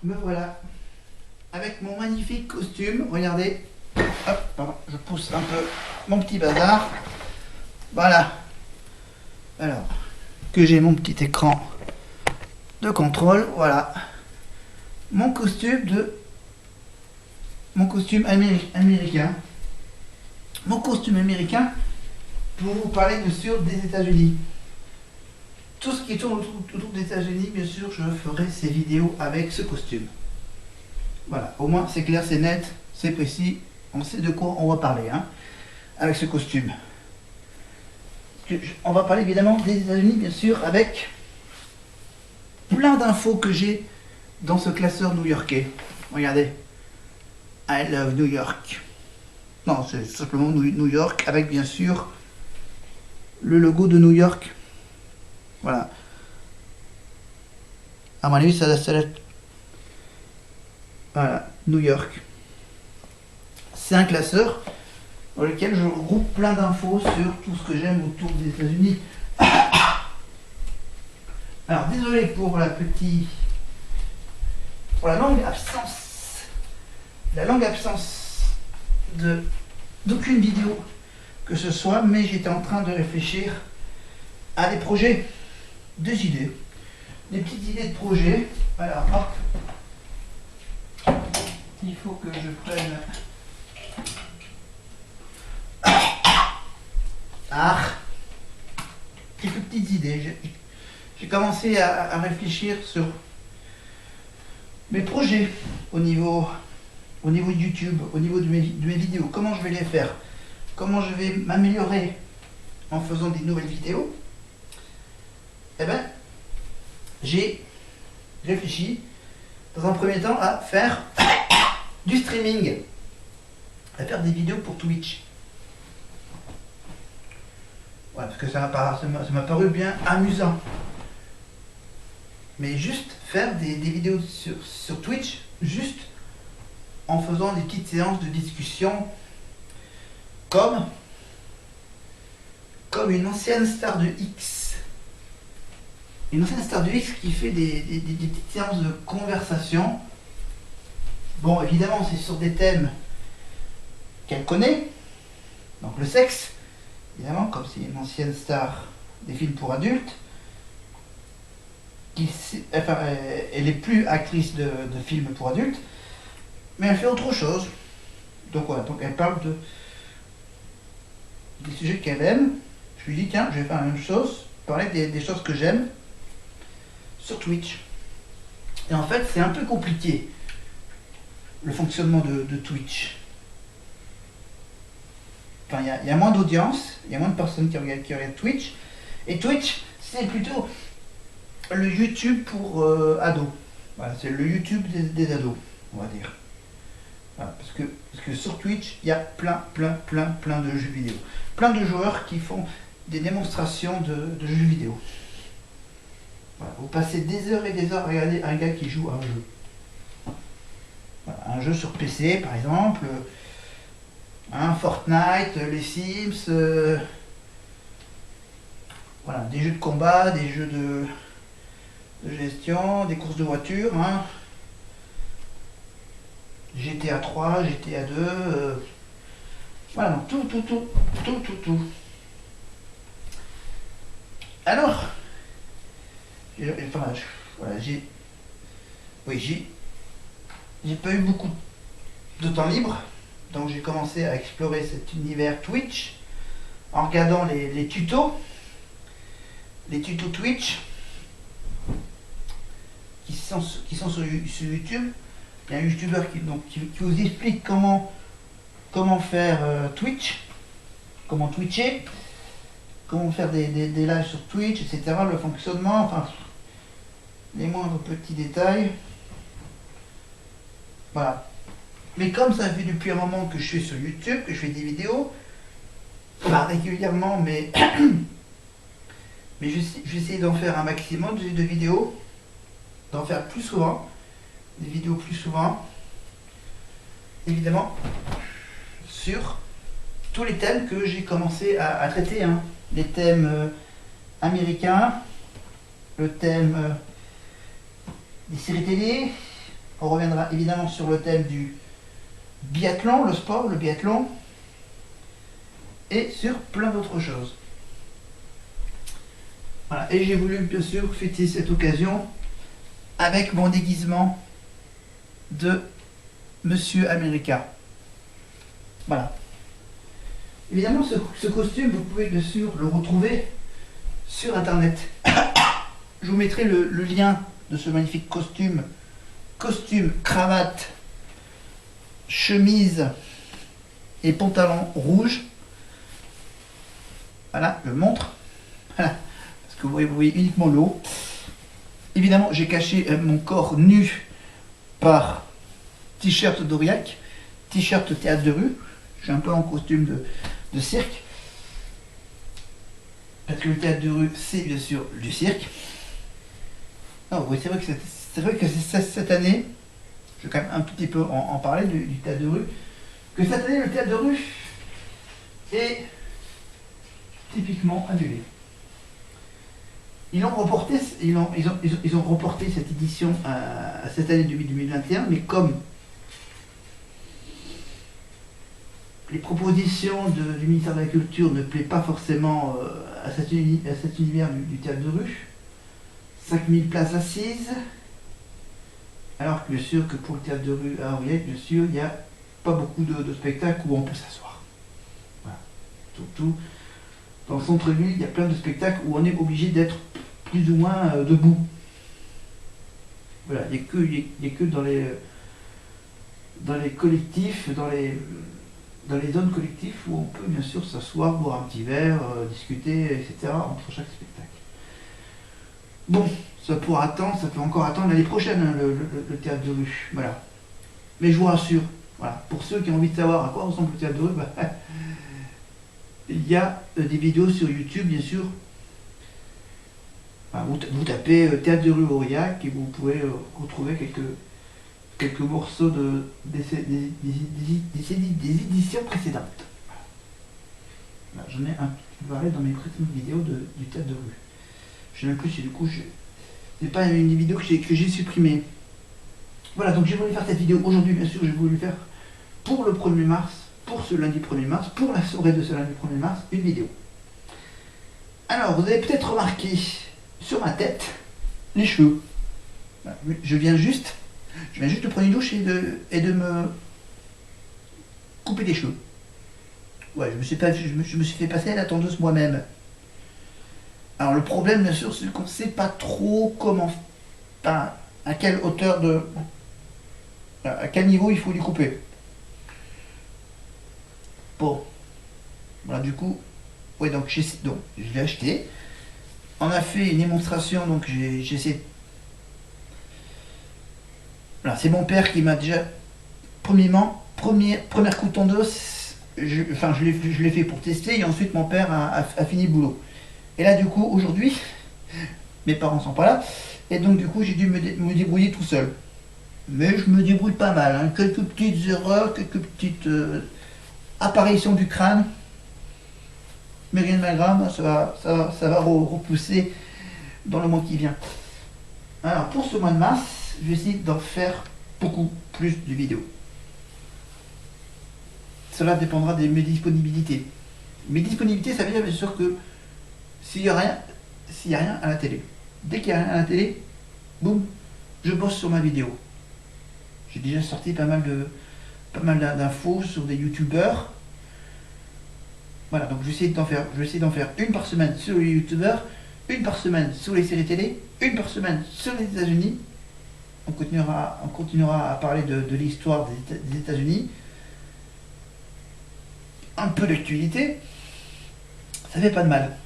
Me voilà avec mon magnifique costume. Regardez. Hop, pardon, je pousse un peu mon petit bazar. Voilà. Alors, que j'ai mon petit écran de contrôle. Voilà. Mon costume américain. Mon costume américain pour vous parler bien sûr des États-Unis. Tout ce qui tourne autour des États-Unis, bien sûr, je ferai ces vidéos avec ce costume. Voilà, au moins c'est clair, c'est net, c'est précis, on sait de quoi on va parler, hein, avec ce costume. On va parler évidemment des États-Unis, bien sûr, avec plein d'infos que j'ai dans ce classeur new-yorkais. Regardez, I love New York. Non, c'est simplement New York, avec bien sûr le logo de New York. Voilà. À mon avis, ça doit être... Voilà, New York. C'est un classeur dans lequel je regroupe plein d'infos sur tout ce que j'aime autour des États-Unis. Alors, désolé pour pour la longue absence. La longue absence d'aucune vidéo que ce soit, mais j'étais en train de réfléchir à des projets, des idées, des petites idées de projets. Alors, hop. Il faut que je prenne... quelques petites idées. J'ai commencé à réfléchir sur mes projets au niveau de YouTube, au niveau de mes vidéos. Comment je vais les faire? Comment je vais m'améliorer en faisant des nouvelles vidéos? Eh bien, j'ai réfléchi dans un premier temps à faire du streaming, à faire des vidéos pour Twitch. Ouais, parce que ça m'a paru bien amusant. Mais juste faire des vidéos sur Twitch, juste en faisant des petites séances de discussion, comme une ancienne star de X. Une ancienne star de X qui fait des petites séances de conversation. Bon, évidemment, c'est sur des thèmes qu'elle connaît, donc le sexe, évidemment, comme c'est une ancienne star des films pour adultes. Elle est plus actrice de films pour adultes, mais elle fait autre chose. Donc voilà, donc elle parle des sujets qu'elle aime. Je lui dis, tiens, je vais faire la même chose, parler des choses que j'aime sur Twitch. Et en fait, c'est un peu compliqué, le fonctionnement de Twitch. Enfin, il y a moins d'audience, il y a moins de personnes qui regardent Twitch. Et Twitch, c'est plutôt le YouTube pour ados. Voilà, c'est le YouTube des ados, on va dire. Voilà, parce que sur Twitch, il y a plein de jeux vidéo. Plein de joueurs qui font des démonstrations de jeux vidéo. Voilà, vous passez des heures et des heures à regarder un gars qui joue à un jeu. Voilà, un jeu sur PC, par exemple. Fortnite, les Sims. Voilà, des jeux de combat, des jeux de gestion, des courses de voiture. GTA 3, GTA 2. Voilà, donc tout. Alors, j'ai pas eu beaucoup de temps libre, donc j'ai commencé à explorer cet univers Twitch en regardant les tutos Twitch qui sont sur YouTube. Il y a un youtubeur qui vous explique comment faire Twitch, comment twitcher, comment faire des lives sur Twitch, etc. Le fonctionnement, enfin, les moindres petits détails. Voilà. Mais comme ça fait depuis un moment que je suis sur YouTube, que je fais des vidéos, pas régulièrement, mais j'essaie d'en faire un maximum de vidéos, d'en faire plus souvent, des vidéos plus souvent, évidemment, sur tous les thèmes que j'ai commencé à traiter, les thèmes américains, le thème des séries télé, On reviendra évidemment sur le thème du biathlon, le sport, le biathlon, et sur plein d'autres choses. Voilà. Et j'ai voulu bien sûr fêter cette occasion avec mon déguisement de Monsieur America. Voilà. Évidemment, ce costume, vous pouvez bien sûr le retrouver sur internet. Je vous mettrai le lien de ce magnifique costume, cravate, chemise et pantalon rouge. Voilà, je montre. Voilà, parce que vous voyez uniquement le haut. Évidemment, j'ai caché mon corps nu par t-shirt d'Aurillac, t-shirt théâtre de rue. Je suis un peu en costume de cirque. Parce que le théâtre de rue, c'est bien sûr du cirque. Non, oui, c'est vrai que cette année, je vais quand même un tout petit peu en parler du théâtre de rue, que cette année, le théâtre de rue est typiquement annulé. Ils ont reporté cette édition à cette année 2021, mais comme les propositions du ministère de la Culture ne plaisent pas forcément à cet univers du théâtre de rue, 5000 places assises, alors que bien sûr que pour le théâtre de rue à Aurillac, bien sûr, il n'y a pas beaucoup de spectacles où on peut s'asseoir. Voilà. Surtout dans le centre-ville, il y a plein de spectacles où on est obligé d'être plus ou moins debout. Voilà, il n'y a que dans les collectifs, dans les zones collectives où on peut bien sûr s'asseoir, boire un petit verre, discuter, etc. entre chaque spectacle. Bon, ça peut encore attendre l'année prochaine, hein, le théâtre de rue. Voilà. Mais je vous rassure, voilà, pour ceux qui ont envie de savoir à quoi ressemble le théâtre de rue, il y a des vidéos sur YouTube, bien sûr. Enfin, vous tapez théâtre de rue Aurillac et vous pouvez retrouver quelques morceaux des éditions précédentes. Voilà, j'en ai un petit peu parlé dans mes précédentes vidéos du théâtre de rue. Je ne sais même plus si du coup c'est pas une vidéo que j'ai supprimée. Voilà, donc j'ai voulu faire cette vidéo aujourd'hui, bien sûr, j'ai voulu faire pour le 1er mars, pour ce lundi 1er mars, pour la soirée de ce lundi 1er mars, une vidéo. Alors, vous avez peut-être remarqué sur ma tête les cheveux. Voilà, je viens juste de prendre une douche et de me couper les cheveux. Ouais, je me suis fait passer à la tondeuse moi-même. Alors le problème bien sûr c'est qu'on ne sait pas trop comment, à quelle hauteur à quel niveau il faut les couper. Bon, voilà du coup, ouais donc je l'ai acheté. On a fait une démonstration, donc j'ai essayé. Voilà, c'est mon père qui m'a déjà, première coup de tondeuse, je l'ai fait pour tester et ensuite mon père a fini le boulot. Et là du coup aujourd'hui, mes parents sont pas là, et donc du coup j'ai dû me débrouiller tout seul. Mais je me débrouille pas mal, hein. Quelques petites erreurs, quelques petites apparitions du crâne, mais rien de mal grave, ça va repousser dans le mois qui vient. Alors pour ce mois de mars, je vais essayer d'en faire beaucoup plus de vidéos. Cela dépendra de mes disponibilités. Mes disponibilités, ça veut dire bien sûr que s'il n'y a rien à la télé. Dès qu'il n'y a rien à la télé, boum, je bosse sur ma vidéo. J'ai déjà sorti pas mal d'infos sur des youtubeurs. Voilà, donc je vais essayer d'en faire une par semaine sur les youtubeurs, une par semaine sur les séries télé, une par semaine sur les États-Unis. On continuera à parler de l'histoire des États-Unis. Un peu d'actualité, ça fait pas de mal.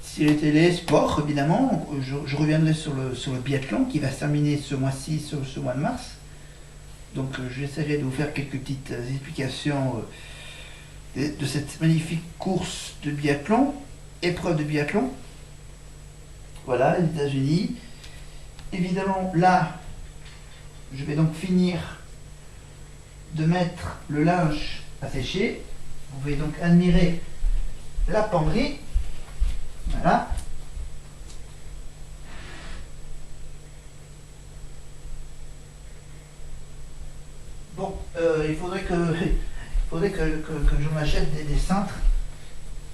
Séries télé, sport, évidemment. Je reviendrai sur le biathlon qui va se terminer ce mois-ci, ce mois de mars. Donc j'essaierai de vous faire quelques petites explications de cette magnifique course de biathlon, épreuve de biathlon. Voilà, les États-Unis. Évidemment, là, je vais donc finir de mettre le linge à sécher. Vous pouvez donc admirer la penderie. Voilà. que j'en achète des cintres,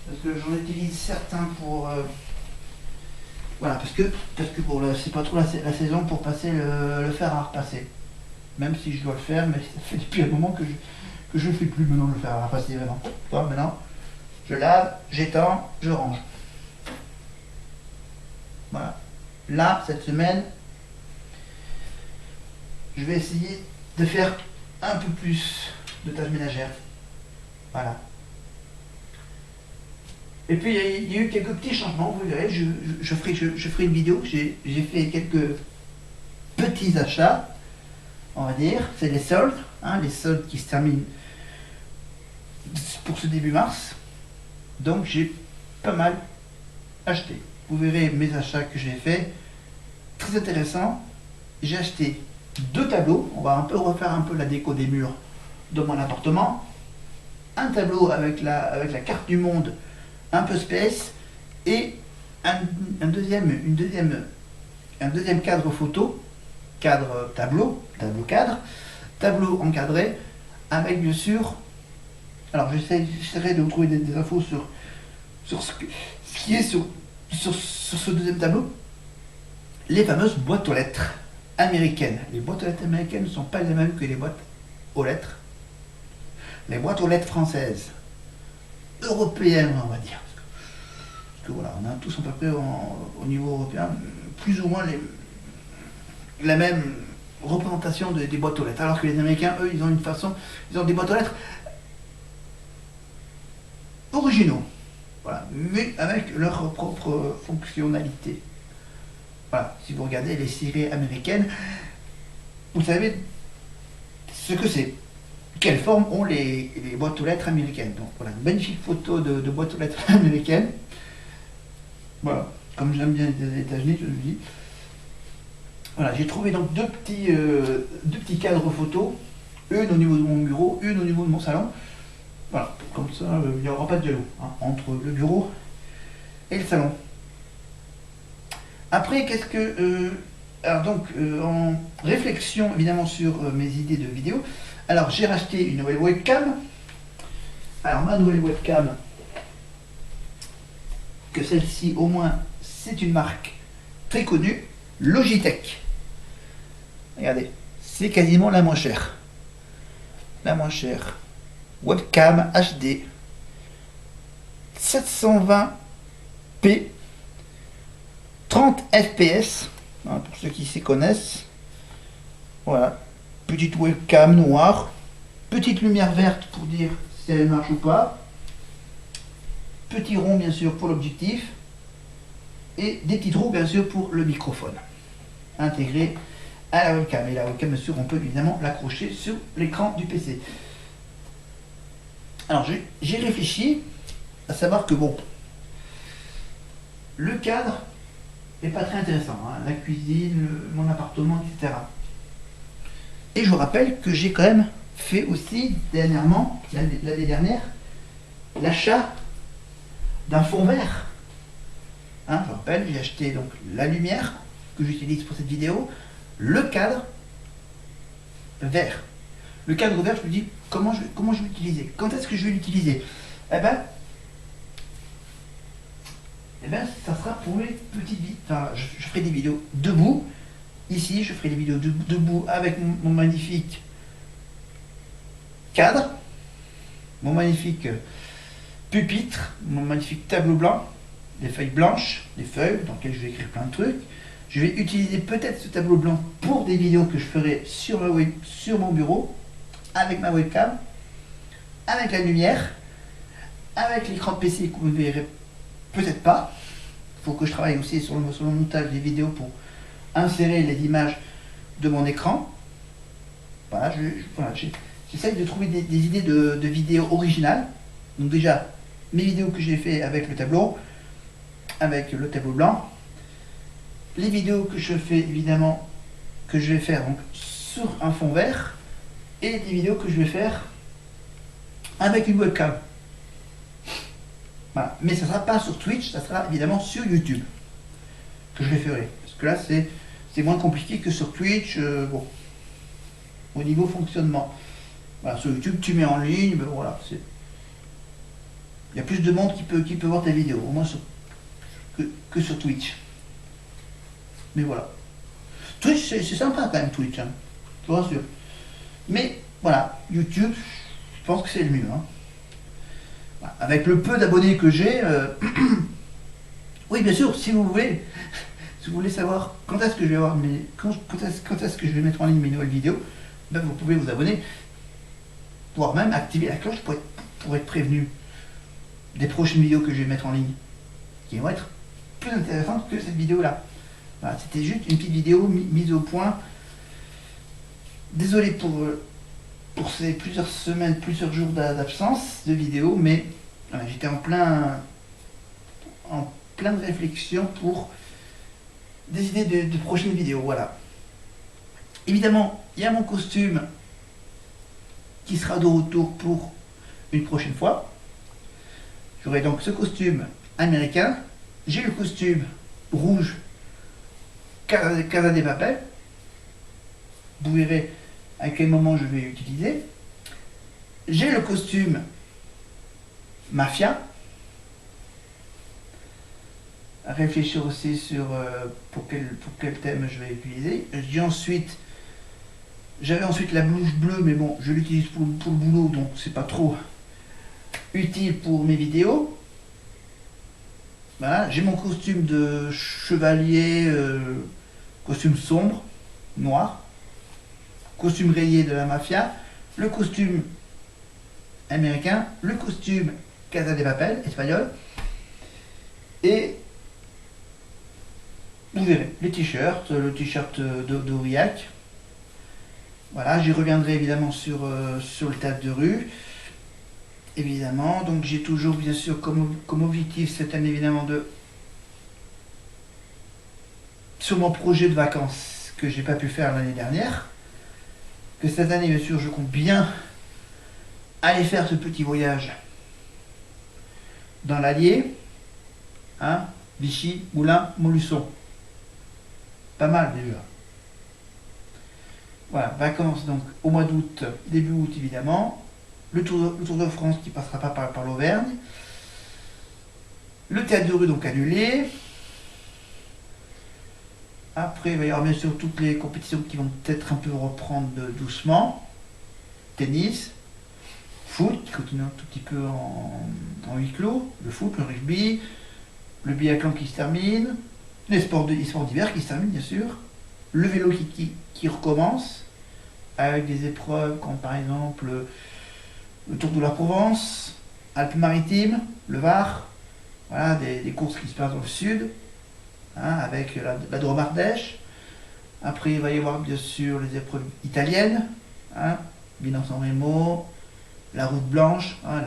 parce que j'en utilise certains pour... voilà, parce que bon, c'est pas trop la saison pour passer le fer à repasser. Même si je dois le faire, mais ça fait depuis un moment que je ne fais plus maintenant le fer à repasser vraiment. Toi, maintenant, je lave, j'étends, je range. Voilà. Là, cette semaine, je vais essayer de faire un peu plus de tâches ménagères. Voilà. Et puis il y a eu quelques petits changements, vous verrez, je ferai une vidéo, j'ai fait quelques petits achats, on va dire, c'est les soldes, hein, les soldes qui se terminent pour ce début mars. Donc j'ai pas mal acheté. Vous verrez mes achats que j'ai fait, très intéressant. J'ai acheté 2 tableaux, on va un peu refaire un peu la déco des murs de mon appartement. Un tableau avec la carte du monde un peu space et un deuxième cadre photo, tableau tableau encadré avec bien sûr, alors j'essaierai de vous trouver des infos sur ce qui est sur ce deuxième tableau, les fameuses boîtes aux lettres américaines. Les boîtes aux lettres américaines ne sont pas les mêmes que les boîtes aux lettres. Les boîtes aux lettres françaises, européennes, on va dire. Parce que voilà, on a tous à peu près au niveau européen plus ou moins la même représentation des boîtes aux lettres. Alors que les Américains, eux, ils ont une façon, ils ont des boîtes aux lettres originaux. Voilà, mais avec leur propre fonctionnalité. Voilà, si vous regardez les séries américaines, vous savez ce que c'est. Quelle forme ont les boîtes aux lettres américaines. Donc voilà, une magnifique photo de boîte aux lettres américaines. Voilà, comme j'aime bien les États-Unis, je le dis. Voilà, j'ai trouvé donc deux petits cadres photos, une au niveau de mon bureau, une au niveau de mon salon. Voilà, comme ça, il n'y aura pas de dialogue hein, entre le bureau et le salon. Après, qu'est-ce que... alors donc, en réflexion évidemment sur mes idées de vidéo, alors j'ai racheté une nouvelle webcam. Alors ma nouvelle webcam, que celle-ci au moins, c'est une marque très connue, Logitech. Regardez, c'est quasiment la moins chère. La moins chère. Webcam HD 720p 30 fps hein, pour ceux qui s'y connaissent. Voilà, petite webcam noire, petite lumière verte pour dire si elle marche ou pas, petit rond bien sûr pour l'objectif et des petits trous bien sûr pour le microphone intégré à la webcam. Et la webcam bien sûr on peut évidemment l'accrocher sur l'écran du PC. Alors j'ai réfléchi à savoir que bon, le cadre n'est pas très intéressant, hein, la cuisine, mon appartement, etc. Et je vous rappelle que j'ai quand même fait aussi dernièrement, l'année dernière, l'achat d'un fond vert. Hein, je vous rappelle, j'ai acheté donc la lumière que j'utilise pour cette vidéo, le cadre vert. Le cadre vert, je me dis comment je vais l'utiliser. Quand est-ce que je vais l'utiliser? Eh ben, ça sera pour mes petites vidéos. Enfin, je ferai des vidéos debout. Ici, je ferai des vidéos debout avec mon magnifique cadre, mon magnifique pupitre, mon magnifique tableau blanc, des feuilles blanches, des feuilles dans lesquelles je vais écrire plein de trucs. Je vais utiliser peut-être ce tableau blanc pour des vidéos que je ferai sur mon bureau, avec ma webcam, avec la lumière, avec l'écran de PC que vous ne verrez peut-être pas. Il faut que je travaille aussi sur le montage des vidéos pour insérer les images de mon écran. Voilà, j'essaie de trouver des idées de vidéos originales. Donc déjà, mes vidéos que j'ai fait avec le tableau blanc, les vidéos que je fais évidemment, que je vais faire donc, sur un fond vert, et des vidéos que je vais faire avec une webcam. Voilà. Mais ça ne sera pas sur Twitch, ça sera évidemment sur YouTube que je les ferai. Parce que là, c'est moins compliqué que sur Twitch, bon, au niveau fonctionnement. Voilà, sur YouTube, tu mets en ligne, ben voilà, il y a plus de monde qui peut voir tes vidéos, au moins que sur Twitch. Mais voilà. Twitch, c'est sympa quand même, Twitch, hein, je vous rassure. Mais voilà, YouTube, je pense que c'est le mieux. Hein. Voilà. Avec le peu d'abonnés que j'ai, oui, bien sûr, si vous voulez, si vous voulez savoir quand est-ce que je vais avoir quand est-ce que je vais mettre en ligne mes nouvelles vidéos, ben vous pouvez vous abonner, voire même activer la cloche pour être prévenu des prochaines vidéos que je vais mettre en ligne, qui vont être plus intéressantes que cette vidéo-là. Voilà, c'était juste une petite vidéo mise au point. Désolé pour ces plusieurs semaines, plusieurs jours d'absence de vidéo, mais voilà, j'étais en pleine réflexion pour des idées de prochaines vidéos. Voilà. Évidemment, il y a mon costume qui sera de retour pour une prochaine fois. J'aurai donc ce costume américain. J'ai le costume rouge Casa de Papel. Vous verrez à quel moment je vais l'utiliser. J'ai le costume Mafia. À réfléchir aussi sur pour quel thème je vais utiliser. J'avais ensuite la blouse bleue, mais bon, je l'utilise pour le boulot, donc c'est pas trop utile pour mes vidéos. Voilà, j'ai mon costume de chevalier, costume sombre, noir, costume rayé de la mafia, le costume américain, le costume Casa de Papel, espagnol, et vous verrez, le t-shirt d'Aurillac. Voilà, j'y reviendrai évidemment sur le théâtre de rue. Évidemment, donc j'ai toujours bien sûr comme objectif cette année évidemment sur mon projet de vacances que j'ai pas pu faire l'année dernière. Que cette année bien sûr je compte bien aller faire ce petit voyage dans l'Allier, hein, Vichy, Moulins, Montluçon. Pas mal déjà. Voilà, vacances donc au mois d'août, début août évidemment. Le Tour de France qui passera pas par l'Auvergne. Le théâtre de rue donc annulé. Après, il va y avoir bien sûr toutes les compétitions qui vont peut-être un peu reprendre doucement. Tennis, foot, qui continue un tout petit peu en huis clos. Le foot, le rugby, le biathlon qui se termine. Les sports d'hiver qui se terminent bien sûr. Le vélo qui recommence. Avec des épreuves comme par exemple le Tour de la Provence, Alpes-Maritimes, le Var, voilà, des courses qui se passent dans le sud, hein, avec la Drôme-Ardèche. Après, il va y avoir bien sûr les épreuves italiennes, hein, Milan-San Remo, la route blanche, hein,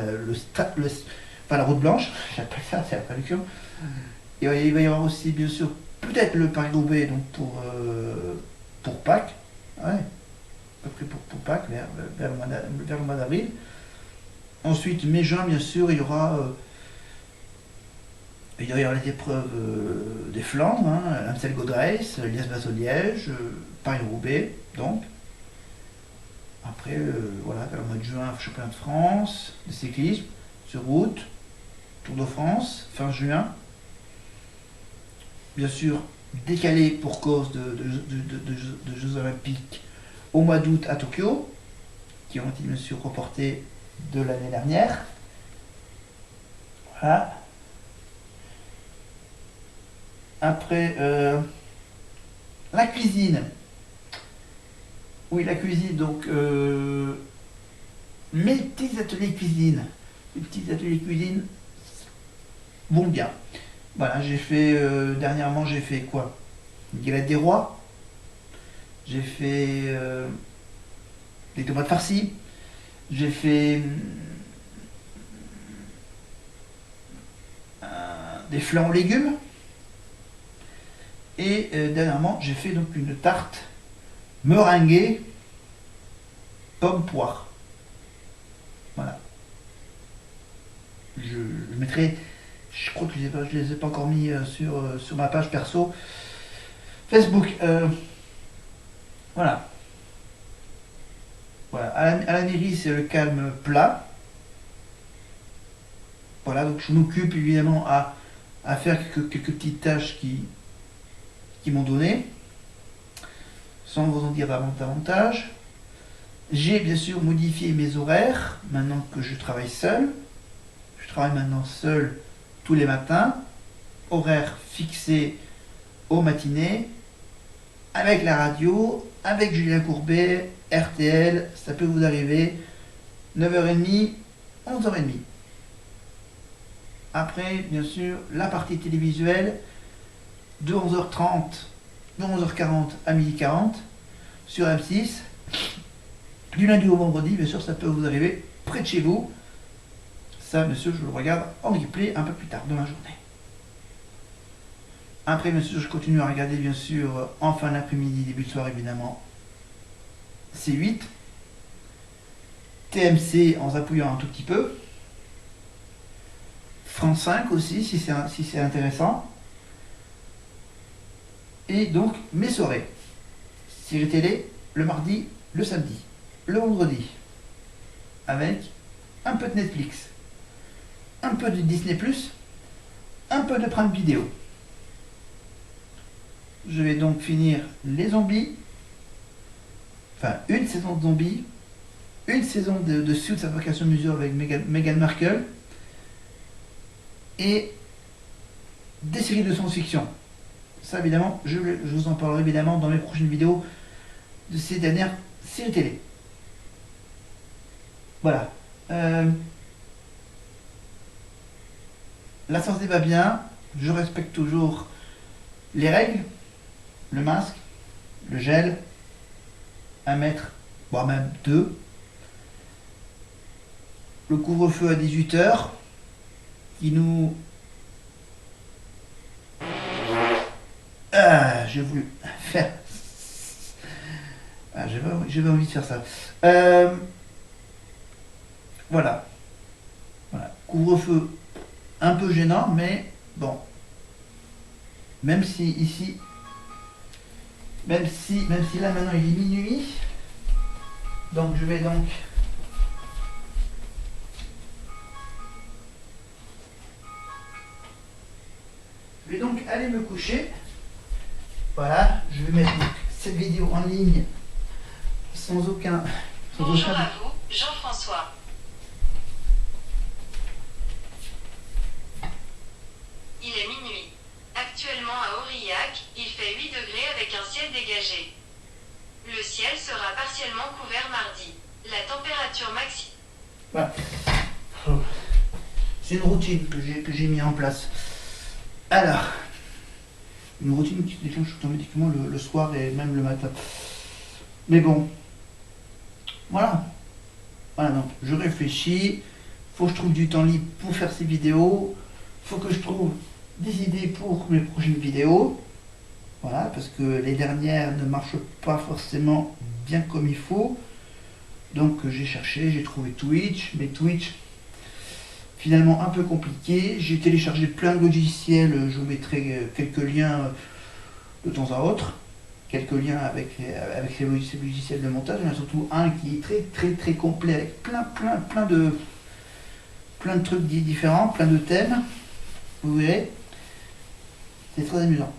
la route blanche, j'appelle ça, c'est la traduction. Et il va y avoir aussi bien sûr peut-être le Paris-Roubaix donc pour Pâques, ouais, à peu près pour Pâques, vers le mois d'avril. Ensuite, mai-juin, bien sûr, il y aura les épreuves des Flandres, hein, l'Amstel-Gold Race, Liège-Bastogne-Liège, Paris-Roubaix, donc. Après, voilà, vers le mois de juin, championnat de France, de cyclisme, sur route, Tour de France, fin juin. Bien sûr, décalé pour cause de Jeux Olympiques au mois d'août à Tokyo, qui ont été bien sûr reportés de l'année dernière. Voilà. Après, la cuisine. Oui, la cuisine, donc mes petits ateliers cuisine. Les petits ateliers cuisine vont bien. Voilà, j'ai fait, dernièrement, j'ai fait quoi? Une galette des rois. J'ai fait des tomates farcies. J'ai fait des fleurs aux légumes. Et dernièrement, j'ai fait donc une tarte meringuée pomme-poire. Voilà. Je mettrai, je crois que je ne les ai pas encore mis sur ma page perso Facebook. Voilà. Voilà, à la mairie, c'est le calme plat. Voilà, donc je m'occupe évidemment à faire quelques petites tâches qui m'ont donné, sans vous en dire davantage. J'ai bien sûr modifié mes horaires, maintenant que je travaille seul. Je travaille maintenant seul tous les matins, horaire fixé aux matinées, avec la radio, avec Julien Courbet, RTL, ça peut vous arriver, 9h30, 11h30. Après, bien sûr, la partie télévisuelle, de 11h30, de 11h40 à 12h40, sur M6, du lundi au vendredi, bien sûr, ça peut vous arriver près de chez vous. Ça, bien sûr, je le regarde en replay un peu plus tard dans la journée. Après, bien sûr, je continue à regarder, bien sûr, en fin d'après-midi, début de soir, évidemment, C8, TMC en s'appuyant un tout petit peu, France 5 aussi, si c'est intéressant, et donc mes soirées, série télé, le mardi, le samedi, le vendredi, avec un peu de Netflix, un peu de Disney+, un peu de Prime Video. Je vais donc finir les zombies, enfin une saison de zombies, une saison de Suits of Vacation Mesure avec Meghan Markle, et des séries de science-fiction. Ça évidemment, je vous en parlerai évidemment dans mes prochaines vidéos de ces dernières séries télé. Voilà. La santé va bien, je respecte toujours les règles, le masque, le gel, 1 mètre, voire même 2. Le couvre-feu à 18h, qui nous... Ah, j'ai voulu faire... Ah, j'avais envie de faire ça. Voilà. Voilà. Couvre-feu un peu gênant, mais bon. Même si ici... Même si là maintenant il est minuit. Donc je vais donc... Je vais donc aller me coucher. Voilà, je vais mettre cette vidéo en ligne sans aucun... Bonjour à vous, Jean-François. Il est minuit. Actuellement à Aurillac, il fait 8 degrés avec un ciel dégagé. Le ciel sera partiellement couvert mardi. La température maximum... Voilà. C'est une routine que j'ai mis en place. Alors, une routine qui se déclenche automatiquement le soir et même le matin. Mais bon, voilà. Voilà, donc je réfléchis. Faut que je trouve du temps libre pour faire ces vidéos. Faut que je trouve des idées pour mes prochaines vidéos. Voilà, parce que les dernières ne marchent pas forcément bien comme il faut. Donc j'ai cherché, j'ai trouvé Twitch, mais Twitch, finalement un peu compliqué. J'ai téléchargé plein de logiciels, je vous mettrai quelques liens de temps à autre. Quelques liens avec ces logiciels de montage. Il y en a surtout un qui est très complet avec plein de trucs différents, plein de thèmes. Vous verrez, c'est très amusant.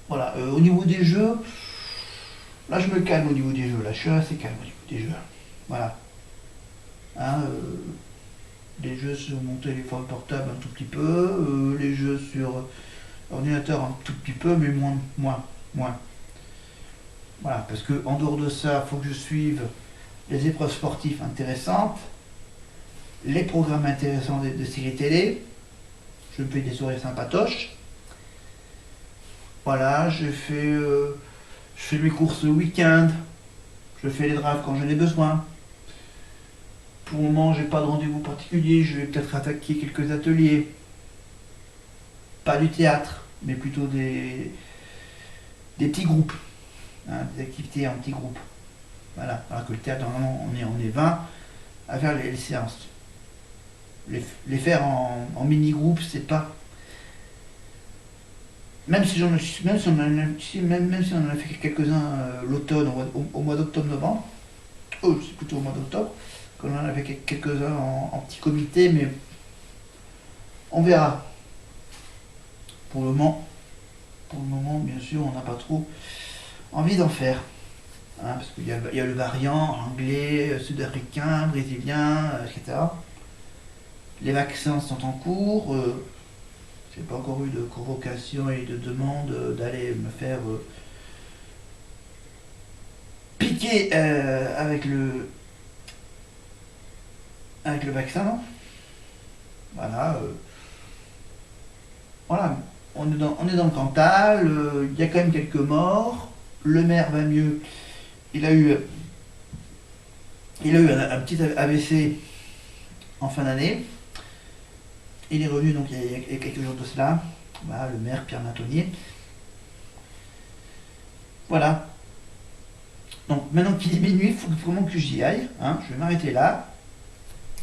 Voilà, au niveau des jeux, là je me calme au niveau des jeux, là je suis assez calme au niveau des jeux. Voilà. Hein, les jeux sur mon téléphone portable un tout petit peu, les jeux sur ordinateur un tout petit peu, mais moins. Voilà, parce que en dehors de ça, il faut que je suive les épreuves sportives intéressantes, les programmes intéressants de séries télé, je me fais des soirées sympatoches. Voilà, je fais mes courses le week-end, je fais les drives quand j'en ai besoin. Pour le moment, j'ai pas de rendez-vous particulier, je vais peut-être attaquer quelques ateliers. Pas du théâtre, mais plutôt des petits groupes, hein, des activités en petits groupes. Voilà, alors que le théâtre, normalement, on est 20 à faire les séances. Les faire en mini-groupe, c'est pas Même si même si on en a fait quelques-uns l'automne, au mois d'octobre-novembre, oh, c'est plutôt au mois d'octobre, qu'on en a fait quelques-uns en petit comité, mais on verra. Pour le moment, bien sûr, on n'a pas trop envie d'en faire. Hein, parce qu'il y a le variant anglais, sud-africain, brésilien, etc. Les vaccins sont en cours. J'ai pas encore eu de convocation et de demande d'aller me faire piquer avec le vaccin. Non. Voilà. Voilà. On est dans le Cantal. Il y a quand même quelques morts. Le maire va mieux. Il a eu un petit AVC en fin d'année. Il est revenu donc il y a quelques jours de cela. Voilà, le maire Pierre Matonnier. Voilà. Donc maintenant qu'il est minuit, il faut vraiment que j'y aille. Hein. Je vais m'arrêter là.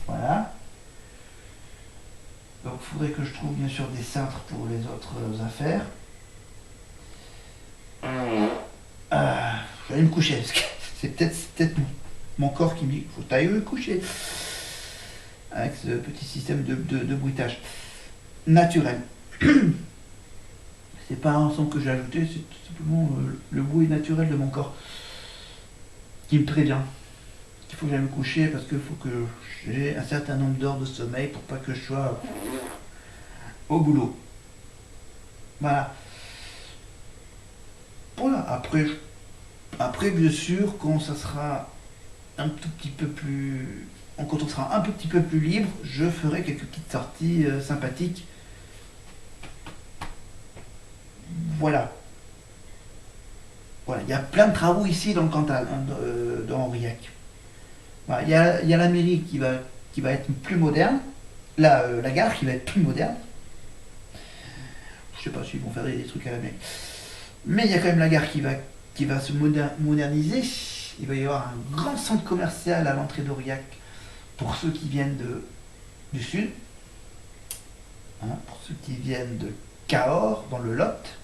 Voilà. Donc il faudrait que je trouve bien sûr des cintres pour les autres affaires. Je vais aller me coucher. Parce que c'est peut-être mon corps qui me dit qu'il faut aller me coucher. Avec ce petit système de bruitage naturel. C'est pas un son que j'ai ajouté, c'est tout simplement le bruit naturel de mon corps qui me prévient qu'il faut que j'aille me coucher parce qu'il faut que j'ai un certain nombre d'heures de sommeil pour pas que je sois au boulot. Voilà. Voilà. Après bien sûr, quand ça sera un tout petit peu plus... Quand on sera un petit peu plus libre, je ferai quelques petites sorties sympathiques. Voilà. Voilà, il y a plein de travaux ici dans le Cantal, hein, dans Aurillac. Voilà, il y a la mairie qui va être plus moderne, la gare qui va être plus moderne. Je sais pas s'ils vont faire des trucs à la mairie. Mais il y a quand même la gare qui va se moderniser. Il va y avoir un grand centre commercial à l'entrée d'Aurillac pour ceux qui viennent du sud. Hein, pour ceux qui viennent de Cahors, dans le Lot,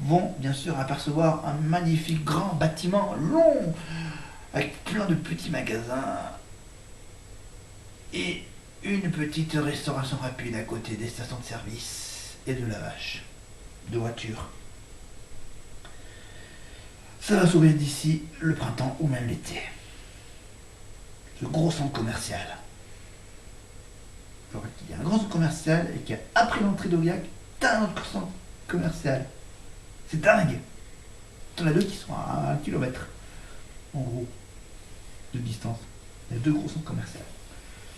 vont bien sûr apercevoir un magnifique grand bâtiment long, avec plein de petits magasins et une petite restauration rapide à côté des stations de service et de lavage de voitures. Ça va s'ouvrir d'ici le printemps ou même l'été. Ce gros centre commercial. Il y a un grand centre commercial et qu'après l'entrée d'Aurillac, t'as un autre centre commercial. C'est dingue. T'en as deux qui sont à 1 kilomètre, en gros, de distance. Il y a deux gros centres commerciaux.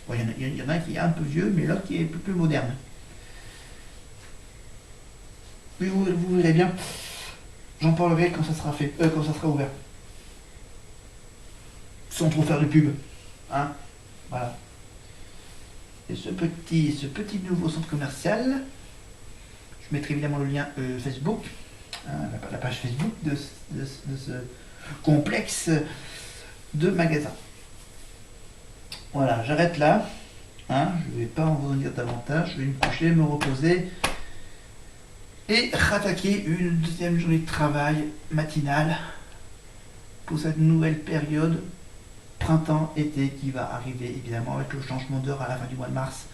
Bon, il y en a un qui est un peu vieux, mais l'autre qui est un peu plus moderne. Oui, vous verrez bien. J'en parlerai quand ça sera fait, quand ça sera ouvert. Sans trop faire de pub. Hein, voilà. Et ce petit nouveau centre commercial, je mettrai évidemment le lien Facebook, hein, la page Facebook de ce complexe de magasins. Voilà, j'arrête là. Hein, je ne vais pas en vous en dire davantage. Je vais me coucher, me reposer et rattaquer une deuxième journée de travail matinale pour cette nouvelle période printemps-été qui va arriver évidemment avec le changement d'heure à la fin du mois de mars.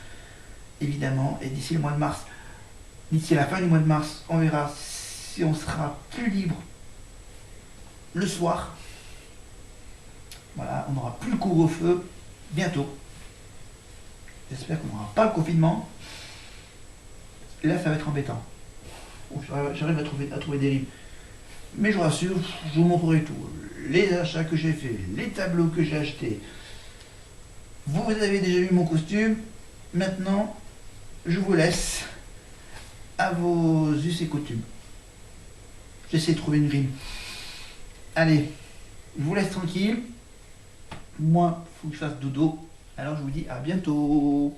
Évidemment, et d'ici le mois de mars, d'ici la fin du mois de mars, on verra si on sera plus libre le soir. Voilà, on n'aura plus le couvre-feu bientôt. J'espère qu'on n'aura pas le confinement. Et là, ça va être embêtant. J'arrive à trouver des rimes. Mais je vous rassure, je vous montrerai tout. Les achats que j'ai faits, les tableaux que j'ai achetés. Vous avez déjà vu mon costume. Maintenant, je vous laisse à vos us et coutumes. J'essaie de trouver une rime. Allez, je vous laisse tranquille. Moi, il faut que je fasse dodo. Alors je vous dis à bientôt.